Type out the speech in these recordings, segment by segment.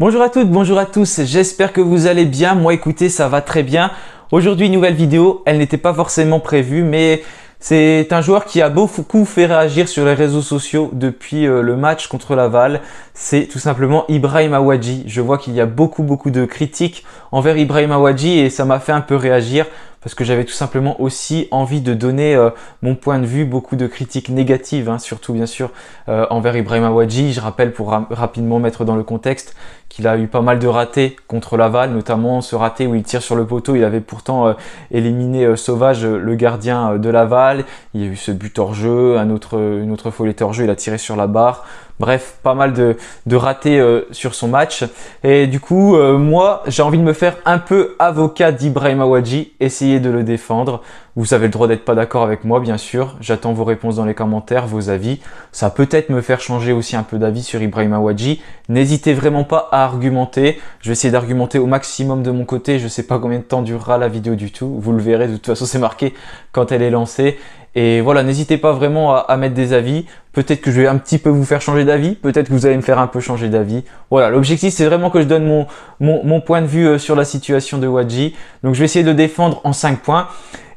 Bonjour à toutes, bonjour à tous, j'espère que vous allez bien. Moi écoutez, ça va très bien. Aujourd'hui, nouvelle vidéo, elle n'était pas forcément prévue, mais c'est un joueur qui a beaucoup fait réagir sur les réseaux sociaux depuis le match contre Laval. C'est tout simplement Ibrahim Awadji. Je vois qu'il y a beaucoup de critiques envers Ibrahim Awadji et ça m'a fait un peu réagir parce que j'avais tout simplement aussi envie de donner mon point de vue, beaucoup de critiques négatives, surtout bien sûr envers Ibrahim Awadji. Je rappelle pour rapidement mettre dans le contexte qu'il a eu pas mal de ratés contre Laval, notamment ce raté où il tire sur le poteau. Il avait pourtant éliminé Sauvage, le gardien de Laval. Il y a eu ce but hors jeu, une autre fois il était hors jeu, il a tiré sur la barre. Bref, pas mal de ratés sur son match. Et du coup, moi, j'ai envie de me faire un peu avocat d'Ibrahim Awadji, essayer de le défendre. Vous avez le droit d'être pas d'accord avec moi, bien sûr. J'attends vos réponses dans les commentaires, vos avis. Ça peut peut-être me faire changer aussi un peu d'avis sur Ibrahim Awadji. N'hésitez vraiment pas à argumenter. Je vais essayer d'argumenter au maximum de mon côté. Je sais pas combien de temps durera la vidéo du tout. Vous le verrez, de toute façon, c'est marqué quand elle est lancée. Et voilà, n'hésitez pas vraiment à mettre des avis. Peut-être que je vais un petit peu vous faire changer d'avis. Peut-être que vous allez me faire un peu changer d'avis. Voilà, l'objectif, c'est vraiment que je donne mon point de vue sur la situation de Awadji. Donc, je vais essayer de le défendre en 5 points.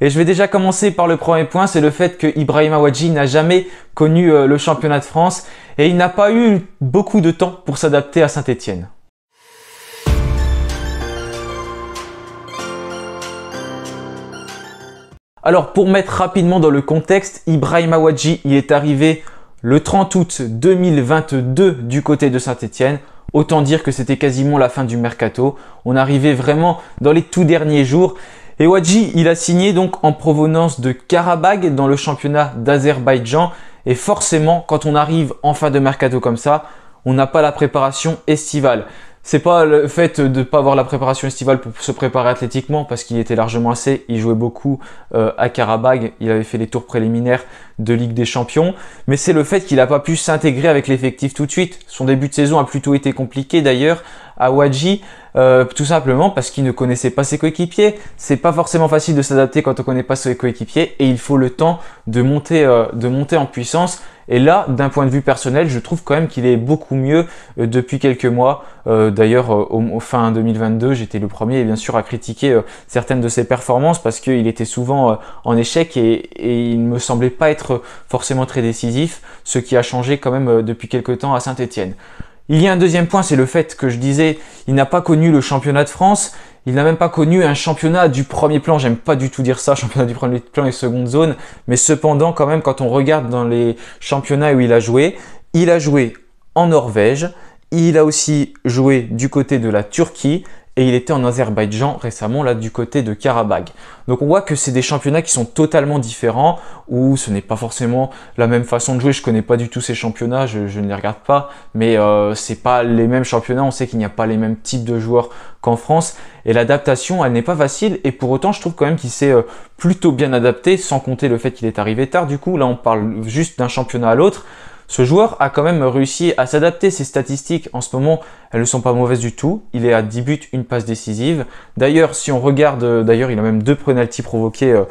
Et je vais déjà commencer par le premier point, c'est le fait que Ibrahim Awadji n'a jamais connu le championnat de France et il n'a pas eu beaucoup de temps pour s'adapter à Saint-Étienne. Alors pour mettre rapidement dans le contexte, Ibrahim Awadji y est arrivé le 30 août 2022 du côté de Saint-Étienne. Autant dire que c'était quasiment la fin du mercato. On arrivait vraiment dans les tout derniers jours. Et Awadji, il a signé donc en provenance de Karabag dans le championnat d'Azerbaïdjan. Et forcément, quand on arrive en fin de mercato comme ça, on n'a pas la préparation estivale. C'est pas le fait de ne pas avoir la préparation estivale pour se préparer athlétiquement parce qu'il était largement assez. Il jouait beaucoup à Karabag. Il avait fait les tours préliminaires de Ligue des Champions. Mais c'est le fait qu'il n'a pas pu s'intégrer avec l'effectif tout de suite. Son début de saison a plutôt été compliqué d'ailleurs. Awadji, tout simplement parce qu'il ne connaissait pas ses coéquipiers. C'est pas forcément facile de s'adapter quand on connaît pas ses coéquipiers et il faut le temps de monter en puissance. Et là, d'un point de vue personnel, je trouve quand même qu'il est beaucoup mieux depuis quelques mois. D'ailleurs, au fin 2022, j'étais le premier, bien sûr, à critiquer certaines de ses performances parce qu'il était souvent en échec et il ne me semblait pas être forcément très décisif, ce qui a changé quand même depuis quelques temps à Saint-Étienne. Il y a un deuxième point, c'est le fait que je disais, il n'a pas connu le championnat de France. Il n'a même pas connu un championnat du premier plan. J'aime pas du tout dire ça, championnat du premier plan et seconde zone. Mais cependant, quand même, quand on regarde dans les championnats où il a joué en Norvège. Il a aussi joué du côté de la Turquie. Et il était en Azerbaïdjan récemment, là, du côté de Karabag. Donc, on voit que c'est des championnats qui sont totalement différents, où ce n'est pas forcément la même façon de jouer. Je connais pas du tout ces championnats, je ne les regarde pas, mais c'est pas les mêmes championnats. On sait qu'il n'y a pas les mêmes types de joueurs qu'en France. Et l'adaptation, elle n'est pas facile. Et pour autant, je trouve quand même qu'il s'est plutôt bien adapté, sans compter le fait qu'il est arrivé tard. Du coup, là, on parle juste d'un championnat à l'autre. Ce joueur a quand même réussi à s'adapter. Ses statistiques en ce moment, elles ne sont pas mauvaises du tout. Il est à 10 buts, une passe décisive. D'ailleurs, si on regarde, il a même 2 pénaltys provoqués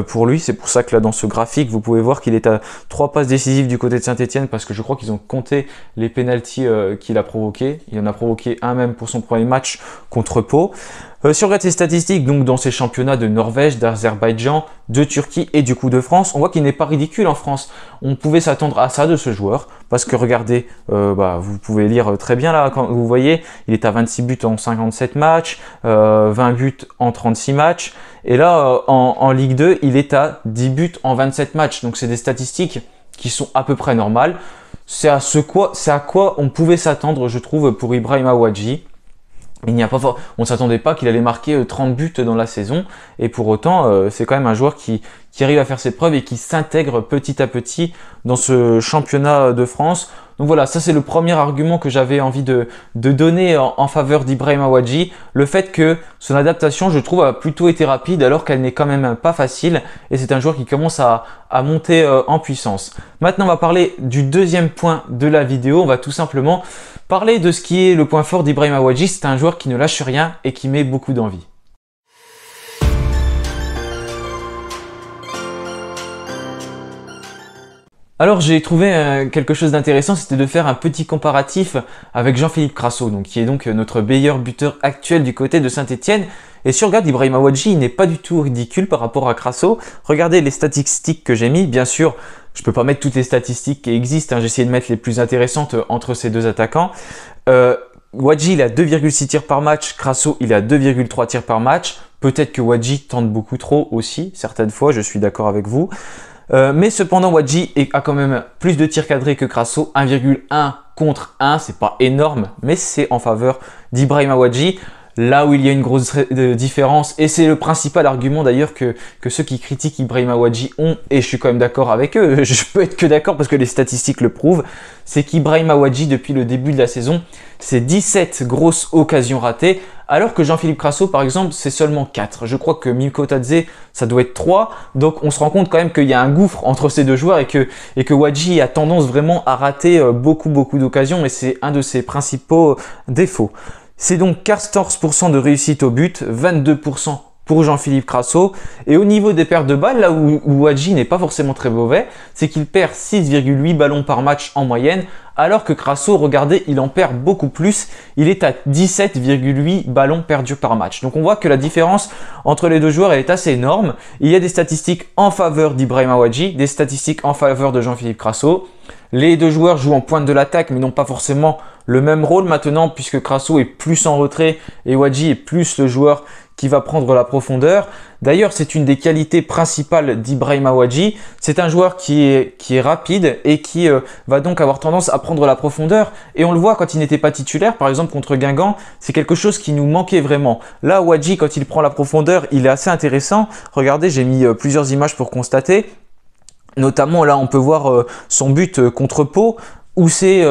pour lui. C'est pour ça que là, dans ce graphique, vous pouvez voir qu'il est à 3 passes décisives du côté de Saint-Étienne parce que je crois qu'ils ont compté les pénaltys qu'il a provoqués. Il en a provoqué un même pour son premier match contre Pau. Si on regarde ses statistiques, donc dans ces championnats de Norvège, d'Azerbaïdjan, de Turquie et du coup de France, on voit qu'il n'est pas ridicule en France. On pouvait s'attendre à ça de ce joueur parce que regardez, vous pouvez lire très bien là, quand vous voyez, il est à 26 buts en 57 matchs, 20 buts en 36 matchs. Et là, en Ligue 2, il est à 10 buts en 27 matchs. Donc c'est des statistiques qui sont à peu près normales. C'est à quoi on pouvait s'attendre, je trouve, pour Ibrahim Awadji. On ne s'attendait pas qu'il allait marquer 30 buts dans la saison et pour autant c'est quand même un joueur qui arrive à faire ses preuves et qui s'intègre petit à petit dans ce championnat de France. Donc voilà, ça c'est le premier argument que j'avais envie de donner en faveur d'Ibrahim Awadji. Le fait que son adaptation, je trouve, a plutôt été rapide alors qu'elle n'est quand même pas facile et c'est un joueur qui commence à monter en puissance. Maintenant, on va parler du deuxième point de la vidéo. On va tout simplement parler de ce qui est le point fort d'Ibrahim Awadji. C'est un joueur qui ne lâche rien et qui met beaucoup d'envie. Alors j'ai trouvé quelque chose d'intéressant, c'était de faire un petit comparatif avec Jean-Philippe Crasso, donc, qui est donc notre meilleur buteur actuel du côté de Saint-Etienne. Et si on regarde Ibrahima Wadji, il n'est pas du tout ridicule par rapport à Crasso. Regardez les statistiques que j'ai mis, bien sûr, je peux pas mettre toutes les statistiques qui existent, hein. J'ai essayé de mettre les plus intéressantes entre ces deux attaquants. Wadji il a 2,6 tirs par match, Crasso il a 2,3 tirs par match. Peut-être que Wadji tente beaucoup trop aussi, certaines fois, je suis d'accord avec vous. Mais cependant, Wadji a quand même plus de tirs cadrés que Crasso, 1,1 contre 1, c'est pas énorme, mais c'est en faveur d'Ibrahima Wadji. Là où il y a une grosse différence, et c'est le principal argument d'ailleurs que ceux qui critiquent Ibrahima Wadji ont, et je suis quand même d'accord avec eux, je peux être que d'accord parce que les statistiques le prouvent, c'est qu'Ibrahima Wadji, depuis le début de la saison, c'est 17 grosses occasions ratées, alors que Jean-Philippe Crasso, par exemple, c'est seulement 4. Je crois que Milko Tadze, ça doit être 3, donc on se rend compte quand même qu'il y a un gouffre entre ces deux joueurs et que Wadji a tendance vraiment à rater beaucoup d'occasions, et c'est un de ses principaux défauts. C'est donc 14% de réussite au but, 22% pour Jean-Philippe Crasso. Et au niveau des pertes de balles, là où Wadji n'est pas forcément très mauvais, c'est qu'il perd 6,8 ballons par match en moyenne, alors que Crasso, regardez, il en perd beaucoup plus. Il est à 17,8 ballons perdus par match. Donc on voit que la différence entre les deux joueurs est assez énorme. Il y a des statistiques en faveur d'Ibrahima Wadji, des statistiques en faveur de Jean-Philippe Crasso. Les deux joueurs jouent en pointe de l'attaque, mais n'ont pas forcément le même rôle maintenant, puisque Crasso est plus en retrait et Wadji est plus le joueur qui va prendre la profondeur. D'ailleurs, c'est une des qualités principales d'Ibrahima Wadji. C'est un joueur qui est rapide et qui va donc avoir tendance à prendre la profondeur. Et on le voit quand il n'était pas titulaire, par exemple contre Guingamp, c'est quelque chose qui nous manquait vraiment. Là, Wadji, quand il prend la profondeur, il est assez intéressant. Regardez, j'ai mis plusieurs images pour constater. Notamment, là, on peut voir son but contre Pau, où c'est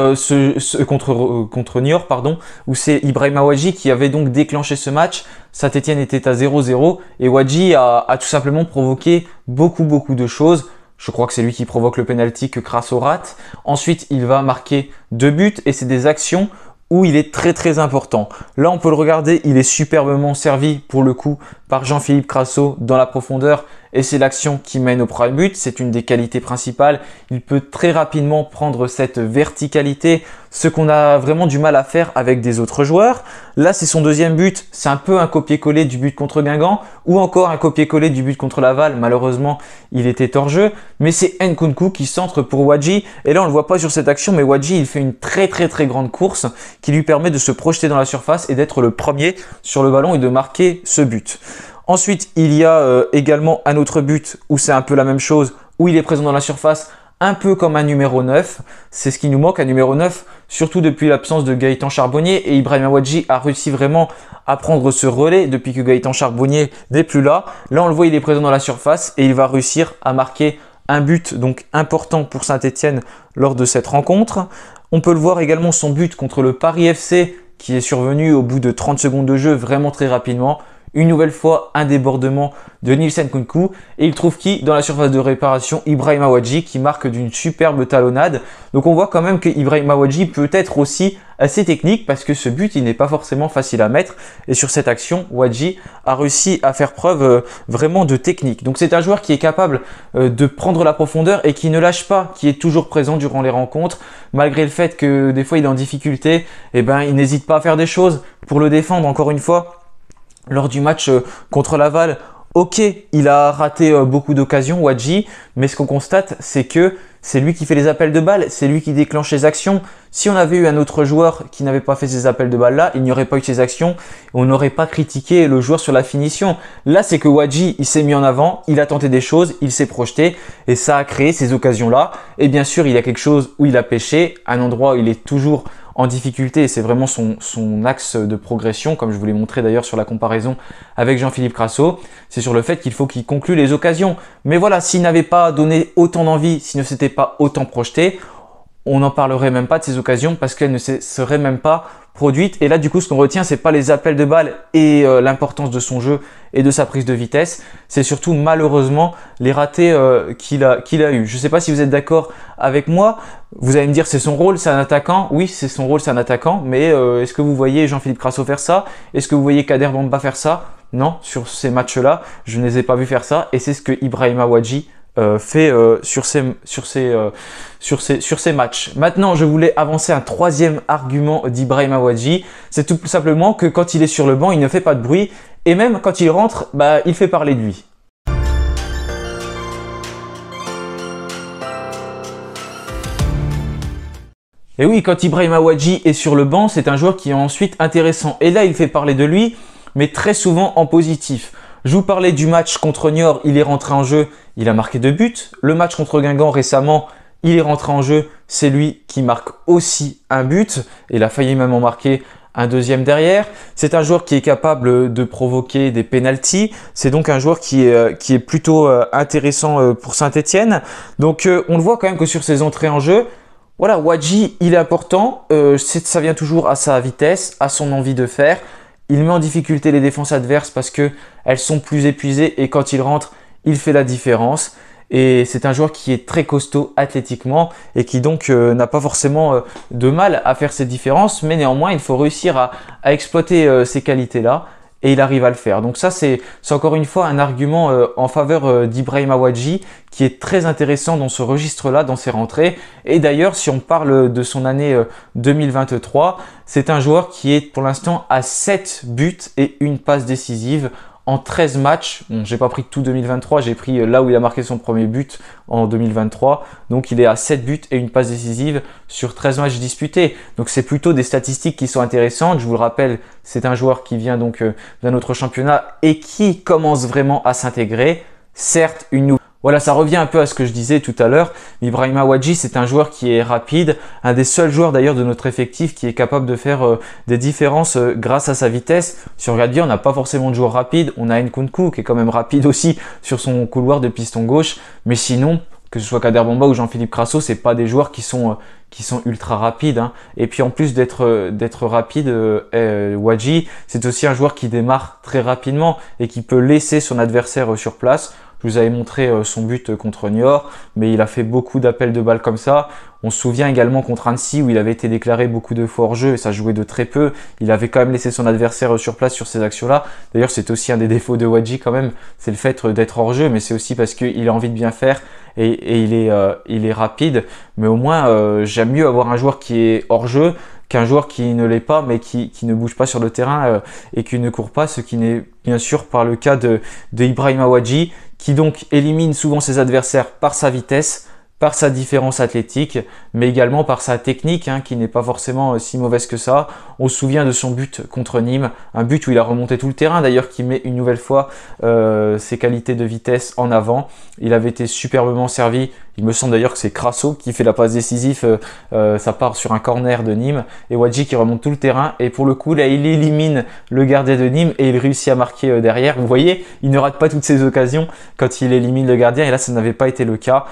contre Niort, pardon, où c'est Ibrahima Wadji qui avait donc déclenché ce match. Saint-Etienne était à 0-0 et Wadji a tout simplement provoqué beaucoup de choses. Je crois que c'est lui qui provoque le penalty que Crasso rate. Ensuite, il va marquer 2 buts et c'est des actions où il est très important. Là, on peut le regarder, il est superbement servi pour le coup par Jean-Philippe Crasso dans la profondeur et c'est l'action qui mène au premier but. C'est une des qualités principales. Il peut très rapidement prendre cette verticalité, ce qu'on a vraiment du mal à faire avec des autres joueurs. Là, c'est son deuxième but. C'est un peu un copier-coller du but contre Guingamp ou encore un copier-coller du but contre Laval. Malheureusement, il était hors jeu. Mais c'est Nkunku qui centre pour Wadji. Et là, on ne le voit pas sur cette action, mais Wadji, il fait une très grande course qui lui permet de se projeter dans la surface et d'être le premier sur le ballon et de marquer ce but. Ensuite, il y a également un autre but où c'est un peu la même chose, où il est présent dans la surface, un peu comme un numéro 9. C'est ce qui nous manque, un numéro 9, surtout depuis l'absence de Gaëtan Charbonnier. Et Ibrahima Wadji a réussi vraiment à prendre ce relais depuis que Gaëtan Charbonnier n'est plus là. Là, on le voit, il est présent dans la surface et il va réussir à marquer un but donc important pour Saint-Etienne lors de cette rencontre. On peut le voir également son but contre le Paris FC qui est survenu au bout de 30 secondes de jeu, vraiment très rapidement. Une nouvelle fois, un débordement de Nilsen Nkunku et il trouve qui dans la surface de réparation? Ibrahima Wadji qui marque d'une superbe talonnade. Donc on voit quand même que Ibrahima Wadji peut être aussi assez technique parce que ce but il n'est pas forcément facile à mettre et sur cette action Wadji a réussi à faire preuve vraiment de technique. Donc c'est un joueur qui est capable de prendre la profondeur et qui ne lâche pas, qui est toujours présent durant les rencontres malgré le fait que des fois il est en difficulté, et ben il n'hésite pas à faire des choses pour le défendre. Encore une fois, lors du match contre Laval, ok, il a raté beaucoup d'occasions, Wadji, mais ce qu'on constate, c'est que c'est lui qui fait les appels de balles, c'est lui qui déclenche les actions. Si on avait eu un autre joueur qui n'avait pas fait ces appels de balles là, il n'y aurait pas eu ces actions, on n'aurait pas critiqué le joueur sur la finition. Là, c'est que Wadji, il s'est mis en avant, il a tenté des choses, il s'est projeté et ça a créé ces occasions là. Et bien sûr, il y a quelque chose où il a pêché, un endroit où il est toujours en difficulté et c'est vraiment son axe de progression, comme je vous l'ai montré d'ailleurs sur la comparaison avec Jean-Philippe Crasso, c'est sur le fait qu'il faut qu'il conclue les occasions. Mais voilà, s'il n'avait pas donné autant d'envie, s'il ne s'était pas autant projeté, on n'en parlerait même pas de ces occasions parce qu'elles ne se seraient même pas produites. Et là, du coup, ce qu'on retient, c'est pas les appels de balles et l'importance de son jeu et de sa prise de vitesse. C'est surtout malheureusement les ratés qu'il a eu. Je ne sais pas si vous êtes d'accord avec moi. Vous allez me dire c'est son rôle, c'est un attaquant. Oui, c'est son rôle, c'est un attaquant. Mais est-ce que vous voyez Jean-Philippe Crasso faire ça? Est-ce que vous voyez Kader Bamba faire ça? Non, sur ces matchs-là, je ne les ai pas vus faire ça. Et c'est ce que Ibrahima Wadji fait sur ces matchs. Maintenant, je voulais avancer un troisième argument d'Ibrahima Wadji. C'est tout simplement que quand il est sur le banc, il ne fait pas de bruit. Et même quand il rentre, il fait parler de lui. Et oui, quand Ibrahima Wadji est sur le banc, c'est un joueur qui est ensuite intéressant. Et là, il fait parler de lui, mais très souvent en positif. Je vous parlais du match contre Niort, il est rentré en jeu, il a marqué 2 buts. Le match contre Guingamp récemment, il est rentré en jeu, c'est lui qui marque aussi un but. Il a failli même en marquer un deuxième derrière. C'est un joueur qui est capable de provoquer des pénaltys. C'est donc un joueur qui est plutôt intéressant pour Saint-Etienne. Donc on le voit quand même que sur ses entrées en jeu, voilà, Wadji, il est important, ça vient toujours à sa vitesse, à son envie de faire. Il met en difficulté les défenses adverses parce qu'elles sont plus épuisées et quand il rentre, il fait la différence. Et c'est un joueur qui est très costaud athlétiquement et qui donc n'a pas forcément de mal à faire ces différences. Mais néanmoins, il faut réussir à exploiter ces qualités-là. Et il arrive à le faire. Donc ça, c'est encore une fois un argument en faveur d'Ibrahima Wadji qui est très intéressant dans ce registre-là, dans ses rentrées. Et d'ailleurs, si on parle de son année 2023, c'est un joueur qui est pour l'instant à 7 buts et une passe décisive en 13 matchs. Bon, j'ai pas pris tout 2023, j'ai pris là où il a marqué son premier but en 2023. Donc il est à 7 buts et une passe décisive sur 13 matchs disputés. Donc c'est plutôt des statistiques qui sont intéressantes. Je vous le rappelle, c'est un joueur qui vient donc d'un autre championnat et qui commence vraiment à s'intégrer. Certes, une nouvelle. Voilà, ça revient un peu à ce que je disais tout à l'heure. Ibrahima Wadji, c'est un joueur qui est rapide, un des seuls joueurs d'ailleurs de notre effectif qui est capable de faire des différences grâce à sa vitesse. Si on regarde bien, on n'a pas forcément de joueurs rapides. On a Nkunku qui est quand même rapide aussi sur son couloir de piston gauche. Mais sinon, que ce soit Kader Bamba ou Jean-Philippe Crasso, c'est pas des joueurs qui sont ultra rapides. Hein. Et puis en plus d'être rapide, Wadji, c'est aussi un joueur qui démarre très rapidement et qui peut laisser son adversaire sur place. Je vous avais montré son but contre Niort, mais il a fait beaucoup d'appels de balles comme ça. On se souvient également contre Annecy où il avait été déclaré beaucoup de fois hors jeu et ça jouait de très peu. Il avait quand même laissé son adversaire sur place sur ces actions-là. D'ailleurs, c'est aussi un des défauts de Wadji quand même, c'est le fait d'être hors jeu, mais c'est aussi parce qu'il a envie de bien faire et il est rapide. Mais au moins, j'aime mieux avoir un joueur qui est hors jeu qu'un joueur qui ne l'est pas, mais qui ne bouge pas sur le terrain et qui ne court pas, ce qui n'est bien sûr pas le cas de Ibrahima Wadji, qui donc élimine souvent ses adversaires par sa vitesse, par sa différence athlétique, mais également par sa technique, qui n'est pas forcément si mauvaise que ça. On se souvient de son but contre Nîmes, un but où il a remonté tout le terrain, d'ailleurs qui met une nouvelle fois ses qualités de vitesse en avant. Il avait été superbement servi. Il me semble d'ailleurs que c'est Crasso qui fait la passe décisive, ça part sur un corner de Nîmes et Wadji qui remonte tout le terrain et pour le coup là il élimine le gardien de Nîmes et il réussit à marquer derrière. Vous voyez, il ne rate pas toutes ses occasions quand il élimine le gardien et là ça n'avait pas été le cas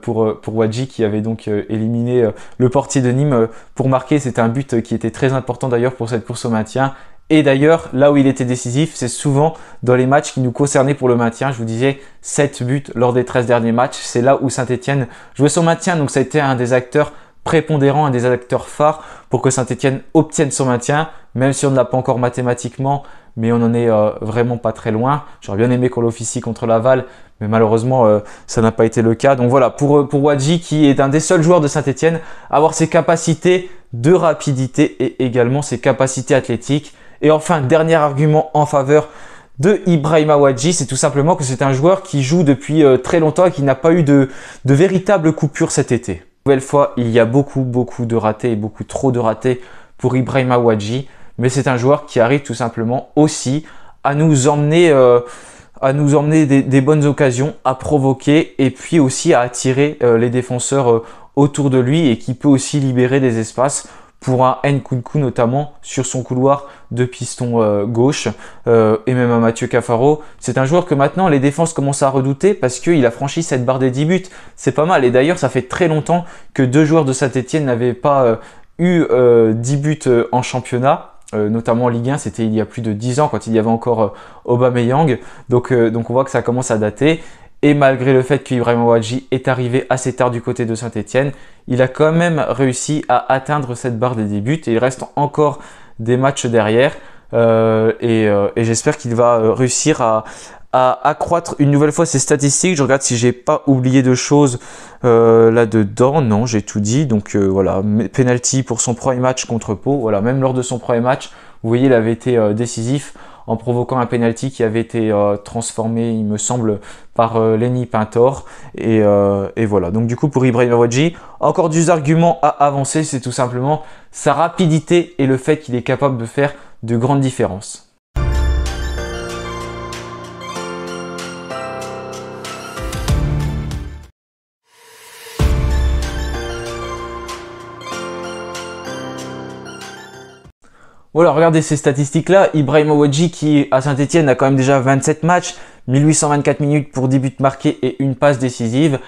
pour Wadji qui avait donc éliminé le portier de Nîmes pour marquer. C'était un but qui était très important d'ailleurs pour cette course au maintien. Et d'ailleurs, là où il était décisif, c'est souvent dans les matchs qui nous concernaient pour le maintien. Je vous disais 7 buts lors des 13 derniers matchs. C'est là où Saint-Etienne jouait son maintien. Donc ça a été un des acteurs prépondérants, un des acteurs phares pour que Saint-Etienne obtienne son maintien. Même si on ne l'a pas encore mathématiquement, mais on en est vraiment pas très loin. J'aurais bien aimé qu'on l'officie contre Laval, mais malheureusement, ça n'a pas été le cas. Donc voilà, pour Wadji, qui est un des seuls joueurs de Saint-Etienne à avoir ses capacités de rapidité et également ses capacités athlétiques. Et enfin, dernier argument en faveur de Ibrahima Wadji, c'est tout simplement que c'est un joueur qui joue depuis très longtemps et qui n'a pas eu de véritable coupure cet été. Nouvelle fois, il y a beaucoup de ratés et beaucoup trop de ratés pour Ibrahima Wadji, mais c'est un joueur qui arrive tout simplement aussi à nous emmener des bonnes occasions, à provoquer et puis aussi à attirer les défenseurs autour de lui et qui peut aussi libérer des espaces pour un Nkunku notamment sur son couloir de piston gauche et même à Mathieu Cafaro. C'est un joueur que maintenant les défenses commencent à redouter parce qu'il a franchi cette barre des 10 buts. C'est pas mal et d'ailleurs ça fait très longtemps que 2 joueurs de Saint-Etienne n'avaient pas eu 10 buts en championnat. Notamment en Ligue 1, c'était il y a plus de 10 ans quand il y avait encore Aubameyang. Donc on voit que ça commence à dater. Et malgré le fait qu'Ibrahima Wadji est arrivé assez tard du côté de Saint-Etienne, il a quand même réussi à atteindre cette barre des 10 buts. Et il reste encore des matchs derrière. Et j'espère qu'il va réussir à à accroître une nouvelle fois ses statistiques. Je regarde si j'ai pas oublié de choses là-dedans. Non, j'ai tout dit. Donc voilà, penalty pour son premier match contre Pau. Voilà, même lors de son premier match, vous voyez, il avait été décisif en provoquant un penalty qui avait été transformé, il me semble, par Lenny Pintor. Et voilà. Donc du coup, pour Ibrahima Wadji, encore des arguments à avancer, c'est tout simplement sa rapidité et le fait qu'il est capable de faire de grandes différences. Voilà, regardez ces statistiques-là. Ibrahima Wadji qui, à Saint-Etienne, a quand même déjà 27 matchs, 1824 minutes pour 10 buts marqués et une passe décisive.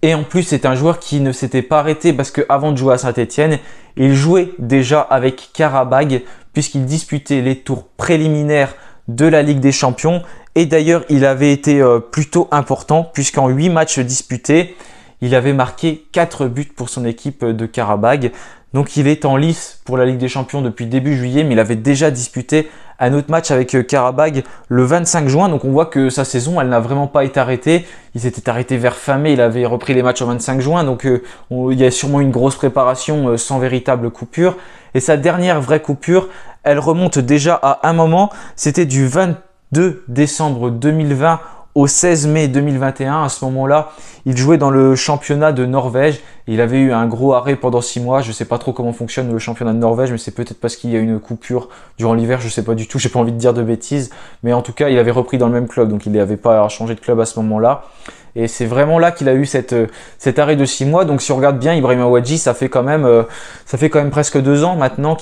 Et en plus, c'est un joueur qui ne s'était pas arrêté parce qu'avant de jouer à Saint-Etienne, il jouait déjà avec Qarabag puisqu'il disputait les tours préliminaires de la Ligue des Champions. Et d'ailleurs, il avait été plutôt important puisqu'en 8 matchs disputés, il avait marqué 4 buts pour son équipe de Qarabag. Donc il est en lice pour la Ligue des Champions depuis début juillet, mais il avait déjà disputé un autre match avec Qarabag le 25 juin. Donc on voit que sa saison, elle n'a vraiment pas été arrêtée. Il s'était arrêté vers fin mai, il avait repris les matchs au 25 juin. Donc il y a sûrement une grosse préparation sans véritable coupure. Et sa dernière vraie coupure, elle remonte déjà à un moment. C'était du 22 décembre 2020 au 16 mai 2021, à ce moment-là, il jouait dans le championnat de Norvège. Il avait eu un gros arrêt pendant 6 mois. Je ne sais pas trop comment fonctionne le championnat de Norvège, mais c'est peut-être parce qu'il y a une coupure durant l'hiver. Je ne sais pas du tout, j'ai pas envie de dire de bêtises. Mais en tout cas, il avait repris dans le même club, donc il n'avait pas changé de club à ce moment-là. Et c'est vraiment là qu'il a eu cet arrêt de 6 mois. Donc si on regarde bien, Ibrahima Wadji, ça fait quand même presque 2 ans maintenant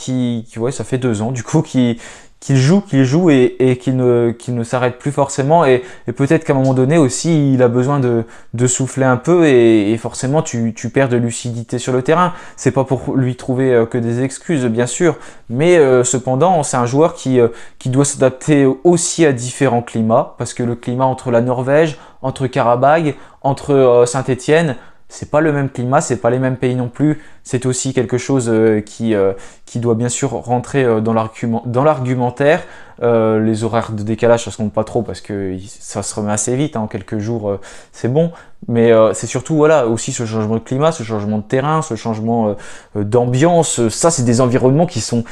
ouais, ça fait 2 ans du coup qu'il joue et qu'il ne s'arrête plus forcément et peut-être qu'à un moment donné aussi il a besoin de souffler un peu et forcément tu perds de lucidité sur le terrain. C'est pas pour lui trouver que des excuses bien sûr, mais cependant c'est un joueur qui doit s'adapter aussi à différents climats parce que le climat entre la Norvège, entre Qarabag, entre Saint-Etienne, c'est pas le même climat, c'est pas les mêmes pays non plus. C'est aussi quelque chose qui doit bien sûr rentrer dans l'argumentaire. Les horaires de décalage, ça se compte pas trop parce que ça se remet assez vite. En quelques jours, c'est bon. Mais c'est surtout voilà aussi ce changement de climat, ce changement de terrain, ce changement d'ambiance. Ça, c'est des environnements qui sont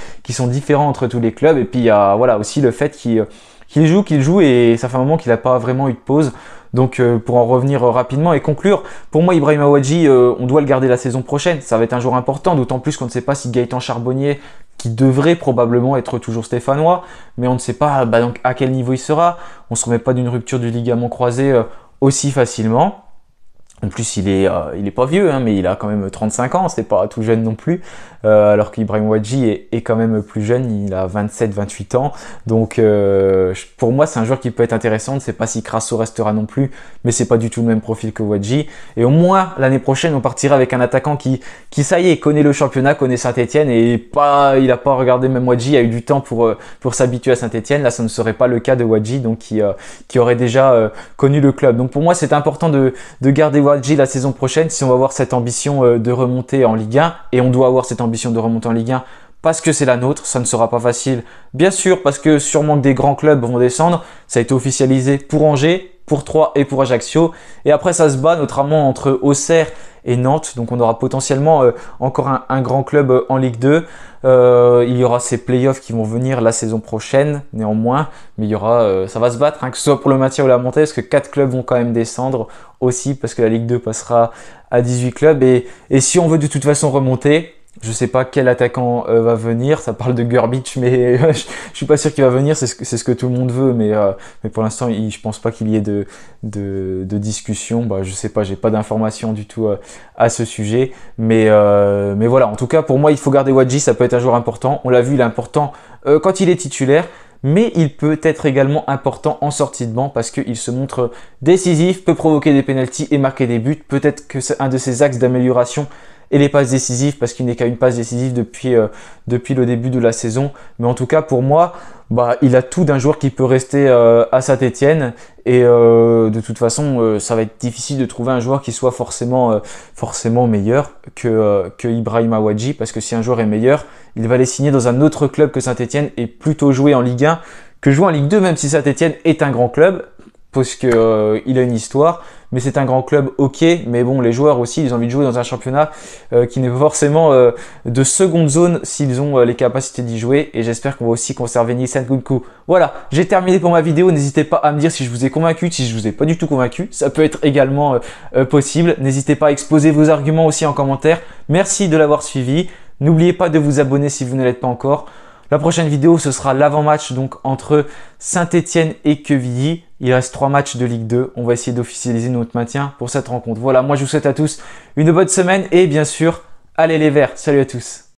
différents entre tous les clubs. Et puis il y a voilà aussi le fait qu'il joue et ça fait un moment qu'il n'a pas vraiment eu de pause. Donc pour en revenir rapidement et conclure, pour moi Ibrahima Wadji, on doit le garder la saison prochaine. Ça va être un joueur important, d'autant plus qu'on ne sait pas si Gaëtan Charbonnier, qui devrait probablement être toujours stéphanois, mais on ne sait pas donc, à quel niveau il sera. On ne se remet pas d'une rupture du ligament croisé aussi facilement. En plus, il est pas vieux, hein, mais il a quand même 35 ans, c'est pas tout jeune non plus. Alors qu'Ibrahima Wadji est quand même plus jeune, il a 27-28 ans. Donc pour moi, c'est un joueur qui peut être intéressant. Je ne sais pas si Crasso restera non plus, mais c'est pas du tout le même profil que Wadji. Et au moins, l'année prochaine, on partira avec un attaquant qui ça y est, connaît le championnat, connaît Saint-Etienne et il a pas regardé même Wadji, a eu du temps pour s'habituer à Saint-Etienne. Là, ça ne serait pas le cas de Wadji, donc qui aurait déjà connu le club. Donc pour moi, c'est important de garder Wadji la saison prochaine si on va avoir cette ambition de remonter en Ligue 1 et on doit avoir cette ambition de remonter en Ligue 1 parce que c'est la nôtre, ça ne sera pas facile bien sûr parce que sûrement que des grands clubs vont descendre, ça a été officialisé pour Angers, pour Troyes et pour Ajaccio et après ça se bat notamment entre Auxerre et Nantes, donc on aura potentiellement encore un grand club en Ligue 2. Il y aura ces playoffs qui vont venir la saison prochaine néanmoins, mais il y aura, ça va se battre, hein, que ce soit pour le maintien ou la montée, parce que 4 clubs vont quand même descendre aussi, parce que la Ligue 2 passera à 18 clubs, et si on veut de toute façon remonter, je ne sais pas quel attaquant va venir, ça parle de Grbić, mais je suis pas sûr qu'il va venir, c'est ce que tout le monde veut, mais pour l'instant, je pense pas qu'il y ait de discussion. Bah, je sais pas, j'ai pas d'informations du tout à ce sujet, mais voilà, en tout cas, pour moi, il faut garder Wadji, ça peut être un joueur important. On l'a vu, il est important quand il est titulaire, mais il peut être également important en sortie de banc parce qu'il se montre décisif, peut provoquer des pénaltys et marquer des buts. Peut-être que c'est un de ses axes d'amélioration et les passes décisives parce qu'il n'est qu'à une passe décisive depuis le début de la saison. Mais en tout cas, pour moi, il a tout d'un joueur qui peut rester à Saint-Etienne et de toute façon, ça va être difficile de trouver un joueur qui soit forcément meilleur que Ibrahima Wadji parce que si un joueur est meilleur, il va les signer dans un autre club que Saint-Etienne et plutôt jouer en Ligue 1 que jouer en Ligue 2, même si Saint-Etienne est un grand club. parce que il a une histoire, mais c'est un grand club, ok, mais bon, les joueurs aussi, ils ont envie de jouer dans un championnat qui n'est pas forcément de seconde zone s'ils ont les capacités d'y jouer, et j'espère qu'on va aussi conserver Nielsen Nkunku. Voilà, j'ai terminé pour ma vidéo, n'hésitez pas à me dire si je vous ai convaincu, si je vous ai pas du tout convaincu, ça peut être également possible, n'hésitez pas à exposer vos arguments aussi en commentaire, merci de l'avoir suivi, n'oubliez pas de vous abonner si vous ne l'êtes pas encore. La prochaine vidéo, ce sera l'avant-match donc entre Saint-Étienne et Quevilly. Il reste 3 matchs de Ligue 2. On va essayer d'officialiser notre maintien pour cette rencontre. Voilà, moi je vous souhaite à tous une bonne semaine et bien sûr, allez les Verts. Salut à tous.